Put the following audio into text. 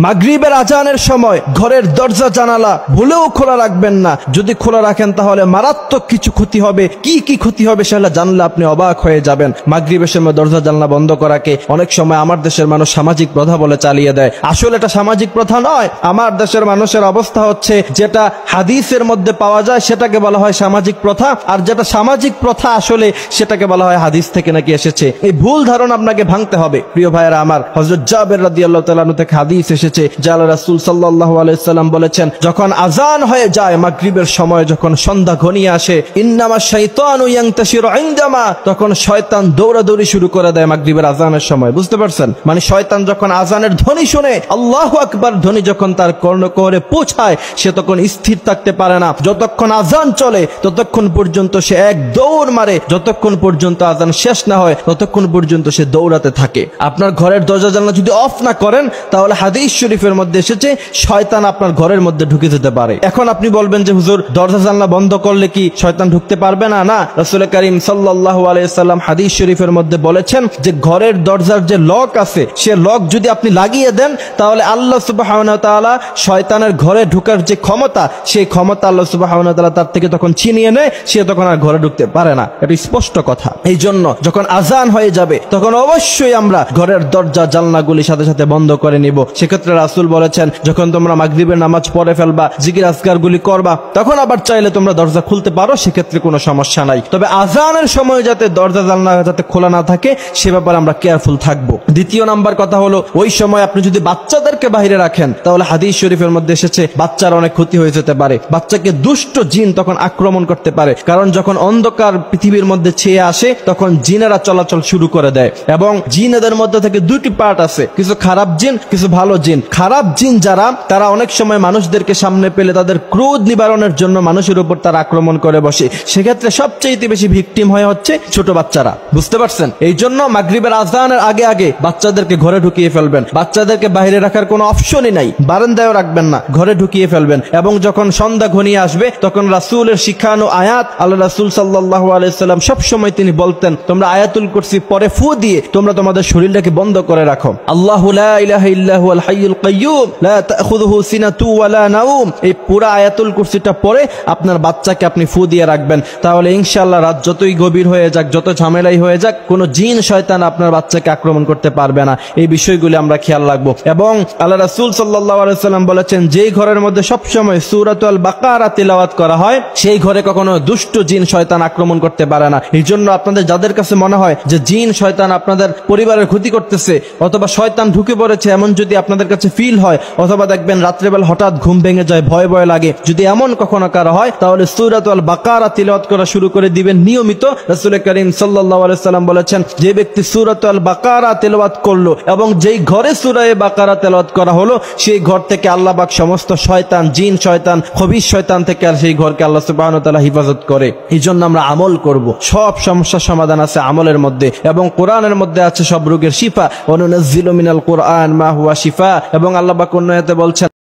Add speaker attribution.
Speaker 1: মাগরিবের আজানের সময় ঘরের দরজা জানালা ভুলেও খোলা রাখবেন না। যদি খোলা রাখেন তাহলে মারাত্মক কিছু ক্ষতি হবে। কি কি ক্ষতি হবে সেটা জানলে আপনি অবাক হয়ে যাবেন। মাগরিবের সময় দরজা জানলা বন্ধ করাকে অনেক সময় আমার দেশের মানুষ সামাজিক প্রথা বলে চালিয়ে দেয়। আসলে এটা সামাজিক প্রথা নয়। আমার দেশের মানুষের অবস্থা হচ্ছে, যেটা হাদিসের মধ্যে পাওয়া যায় সেটাকে বলা হয় সামাজিক প্রথা, আর যেটা সামাজিক প্রথা আসলে সেটাকে বলা হয় হাদিস থেকে নাকি এসেছে। এই ভুল ধারণা আপনাকে ভাঙতে হবে। প্রিয় ভাইয়েরা আমার, হযরত জাবের রাদিয়াল্লাহু তাআলা আনহু থেকে হাদিস এসেছে যে আল্লাহ রাসূল সাল্লাল্লাহু আলাইহি সাল্লাম বলেছেন, যখন আজান হয়ে যায় মাগরিবের সময়, যখন সন্ধ্যা ঘনিয়ে আসে, ইন্নামা শাইতানু ইয়ানতাশিরু ইনদামা, তখন শয়তান দৌড়াদৌড়ি শুরু করে দেয় মাগরিবের আজানের সময়। বুঝতে পারছেন? মানে শয়তান যখন আজানের ধ্বনি শুনে, আল্লাহু আকবার ধ্বনি যখন তার কর্ণকুহরে পৌঁছায়, সে তখন স্থির থাকতে পারে না। যতক্ষণ আজান চলে ততক্ষণ পর্যন্ত সে এক দৌড় মারে, যতক্ষণ পর্যন্ত আজান শেষ না হয় ততক্ষণ পর্যন্ত সে দৌড়াতে থাকে। আপনার ঘরের দরজা জানলা যদি অফ না করেন তাহলে হাদিস শরীফের মধ্যে এসেছে শয়তান আপনার ঘরের মধ্যে ঢুকে যেতে পারে। এখন আপনি বলবেন যে হুজুর, দরজা জানলা বন্ধ করলে কি শয়তান ঢুকতে পারবে না? না, রাসূল করিম সাল্লাল্লাহু আলাইহি সাল্লাম হাদিস শরীফের মধ্যে বলেছেন যে ঘরের দরজার যে লক আছে, সে লক যদি আপনি লাগিয়ে দেন তাহলে আল্লাহ সুবহানাহু ওয়া তাআলা শয়তানের ঘরে ঢোকার যে ক্ষমতা, সেই ক্ষমতা আল্লাহ সুবহানাহু ওয়া তাআলা তার থেকে তখন ছিনিয়ে নেয়, সে তখন আর ঘরে ঢুকতে পারে না। এটা স্পষ্ট কথা। এই জন্য যখন আজান হয়ে যাবে তখন অবশ্যই আমরা ঘরের দরজা জানলাগুলি সাথে সাথে বন্ধ করে নিব। সেক্ষেত্রে রাসূল বলেছেন, যখন তোমরা মাগরিবের নামাজ পড়ে ফেলবা, জিকির আজকারগুলি করবা, তখন আবার চাইলে তোমরা দরজা খুলতে পারো, সেক্ষেত্রে কোনো সমস্যা নাই। তবে আজানের সময় যাতে দরজা জানলা যাতে খোলা না থাকে সে ব্যাপারে আমরা কেয়ারফুল থাকবো। দ্বিতীয় নাম্বার কথা হলো, ওই সময় আপনি যদি বাচ্চাদেরকে বাইরে রাখেন তাহলে হাদিস শরীফের মধ্যে এসেছে বাচ্চার অনেক ক্ষতি হয়ে যেতে পারে। বাচ্চাকে দুষ্ট জিন তখন আক্রমণ করতে পারে, কারণ যখন অন্ধকার পৃথিবীর মধ্যে ছেয়ে আসে তখন জিনেরা চলাচল শুরু করে দেয়, এবং জিনেদের মধ্যে থেকে দুটি পার্ট আছে, কিছু খারাপ জিন, কিছু ভালো জিন। খারাপ জিন যারা, তারা অনেক সময় মানুষদেরকে সামনে পেলে তাদের ক্রোধ নিবারণের জন্য মানুষের উপর তারা আক্রমণ করে বসে। সেক্ষেত্রে সবচেয়ে বেশি ভিকটিম হয় হচ্ছে ছোট বাচ্চারা। বুঝতে পারছেন? এই জন্য মাগরিবের আজানের আগে আগে বাচ্চাদেরকে ঘরে ঢুকিয়ে ফেলবেন। বাচ্চাদেরকে বাইরে রাখার কোনো অপশনই নাই, বারান্দায়ও রাখবেন না, ঘরে ঢুকিয়ে ফেলবেন। এবং যখন সন্ধ্যা ঘনিয়ে আসবে তখন রাসূলের শিখানো আয়াত, আল্লাহ রাসূল সাল্লাল্লাহু আলাইহি সাল্লাম সব সময় তিনি বলতেন, তোমরা আয়াতুল কুরসি পরে ফু দিয়ে তোমরা তোমাদের শরীরটাকে বন্ধ করে রাখো। আল্লাহু লা ইলাহা ইল্লা হুয়াল হাইয়ুল কাইয়্যুম লা তাখুযুহু সিনাতু ওয়ালা নাওম। এই পুরো আয়াতুল কুরসিটা পরে আপনার বাচ্চাকে আপনি ফু দিয়ে রাখবেন। তাহলে ইনশাআল্লাহ রাত যতই গভীর হয়ে যাক, যত ঝামেলাই হয়ে যাক, কোনো জিন শয়তান আপনার বাচ্চাকে আক্রমণ করতে পারবে না। এই বিষয়গুলি আমরা খেয়াল রাখবো। এবং আল্লাহ রাসূল সাল্লাল্লাহু আলাইহি সাল্লাম বলেছেন, যেই ঘরের মধ্যে সব সময় সূরাতুল বাকারা তিলাওয়াত করা হয় সেই ঘরে কখনো দুষ্ট জিন শয়তান আক্রমণ করতে পারে না। এই জন্য আপনাদের যাদের কাছে মনে হয় যে জিন শয়তান আপনাদের পরিবারের ক্ষতি করতেছে অথবা শয়তান ঢুকে পড়েছে, এমন যদি আপনাদের কাছে ফিল হয়, অথবা দেখবেন রাত্রেবেলা হঠাৎ ঘুম ভেঙে যায়, ভয় ভয় লাগে, যদি এমন কখনো কারো হয় তাহলে সূরাতুল বাকারা তিলাওয়াত করা শুরু করে দিবেন নিয়মিত। রাসূল করিম সাল্লাল্লাহু আলাইহি সাল্লাম বলেছেন, যে ব্যক্তি সূরাতুল বাকারা তিলাওয়াত করলো এবং যেই ঘরে সূরা বাকারা তিলাওয়াত করা হলো সেই ঘর থেকে আল্লাহ পাক সমস্ত শয়তান, জিন শয়তান, খবিশ শয়তান থেকে আর সেই ঘরকে আল্লাহ সুবহানাহু ওয়া তাআলা হেফাজত করে। এই জন্য আমরা আমল করব। সব সমস্যার সমাধান আছে আমলের মধ্যে, এবং কোরআনের মধ্যে আছে সব রোগের শিফা। ওয়া নুনাজ্জিলু মিনাল কুরআন মা হুয়া শিফা। এবং আল্লাহ পাক অন্য আয়াতে বলছেন,